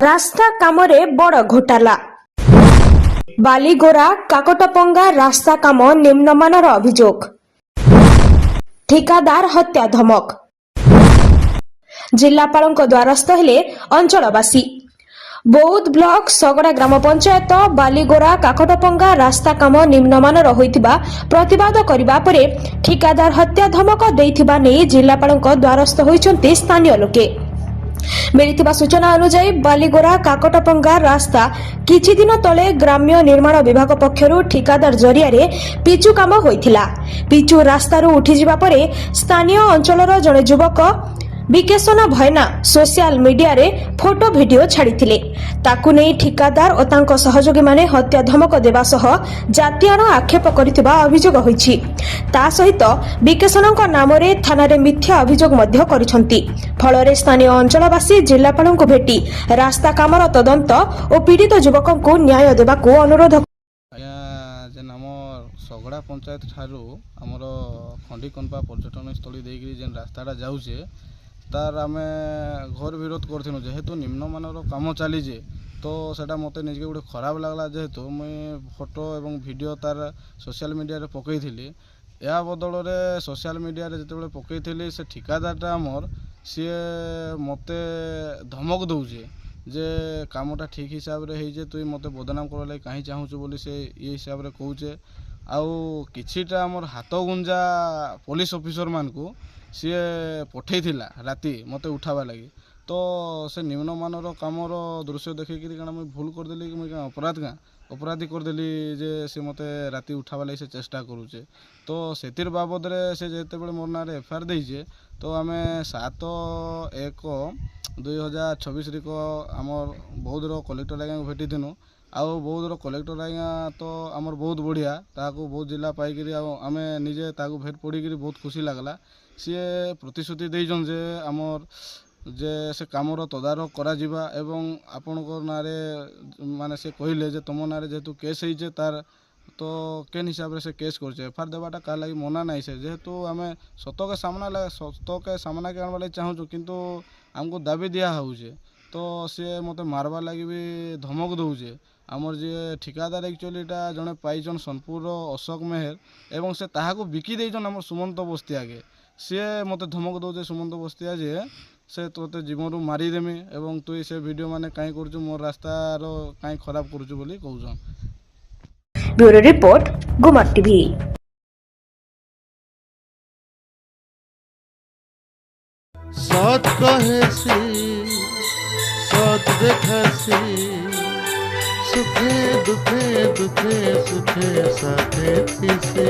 রাস্তা কামরে বড় ঘোটালা। বালিগোরা কাকটপঙ্গা রাস্তা কাম নিম্নমানর অভিযোগ। ঠিকাদার হত্যা ধমক। জিল্লাপালଙ୍କ দ্বারস্থ হেলে অঞ্চলবাসী। বৌদ্ধ ব্লক সগড়া গ্রাম পঞ্চায়েত বালিগোরা কাকটপঙ্গা রাস্তা কাম নিম্নমানর হইতিবা প্রতিবাদ করিবা পরে ঠিকাদার হত্যা ধমক দেইতিবা নেই জিল্লাপালଙ୍କ দ্বারস্থ হইচন্তি স্থানীয় লোকে। मिलिथिबा सूचना अनुसार बालीगोरा काकटपंगा रास्ता किछि दिन तले ग्राम्य निर्माण विभाग पक्षरु ठिकादार जरिया रे पिचु काम होइथिला। पिचु रास्तारु उठी जिबा परे स्थानीय अंचलर जने युवक विकेशना भयना सोशल मीडिया रे फोटो वीडियो छाड़िथिले। ताकु नै ठिकादार और तांको सहयोगी माने हत्या धमक देबा सह जातीयण आक्षेप करिथिबा अभियोग होइछि। ता सहित विकेशनक नाम रे थाना रे मिथ्या अभियोग मध्य करिसंती। फलरे स्थानीय अंचलवासी जिल्लापालଙ୍କୁ भेटी रास्ता कामर तदंत और पीड़ित युवकଙ୍କୁ न्याय देबाकू अनुरोध। सगड़ा पंचायत ठारू आमर खंडीकंपा पर्यटन स्थली देकी जेन रास्ताटा जाऊे तार आम घर विरोध करूँ जेहेतु निम्नमानर कम चलीजे तो सेटा मत निजे गोटे खराब लगला जेहेतु मुई फोटो एवं वीडियो तार सोशल मीडिया रे पकईली। या बदल में सोशल मीडिया रे जिते पकईली से ठिकादारटा आमर सी मते धमक दौचे जे कामटा ठीक हिसाब रे होइजे तुई मते बदनाम कर लगे कहीं चाहूँ बोली से ये हिसाब रे कहूचे। आउ किछिटा आमर हाथ गुंजा पुलिस ऑफिसर मान को सी पठेइथिला राति मते उठावा लगी तो से निम्नमानर कामर दृश्य देखिकी क्या मुझे भूल करदेली कि मुझे अपराधी करदेली जे से मते राति उठावा लगी से चेष्टा करूचे। तो सेतिर बाबद रे से जेते बेले मोर नारे एफआईआर देइजे तो आमे 7/1/2026 को आमर बौद्धर कलेक्टर आज्ञा को भेटी थिनु। आउ बौद्धर कलेक्टर आज्ञा तो आमर बहुत बढ़िया ताकू बहुत जिला पाइक आम निजे ताकू भेट पड़ी बहुत खुशी लगला। सी प्रतिश्रुति देइछन जे आमर जे से कामर तदारक करा जिबा एवं आपणक नारे माने से कहले जे तुम नारे जेहेतु केस होइछे तार तो केन हिसाब से केस करछे एफआईआर देवाटा का लगी मना नहीं से जेहेतु आम सत के सामना के आनवा लगी चाहूँ किंतु आमको दाबी दिया होउछे तो सी मते मारवा लगी भी धमक दौचे। आमर जे ठिकादार एक्चुअली जड़े पाइछन सोनपुर अशोक मेहर एवं से ताहाको बिकी देइछन आमर सुमंत बस्तिया के सी मते धमक दौचे सुमंत बस्तिया जे से तोते जीवन मारिदेमी एवं तुई से वीडियो माने कहीं करछु मोर रास्तार कहीं खराब करछु बोली कहउछन। ब्यूरो रिपोर्ट गुमट टीवी। सत कहेसी सत देखासी सुखे दुखे सुखे साथे थीसी।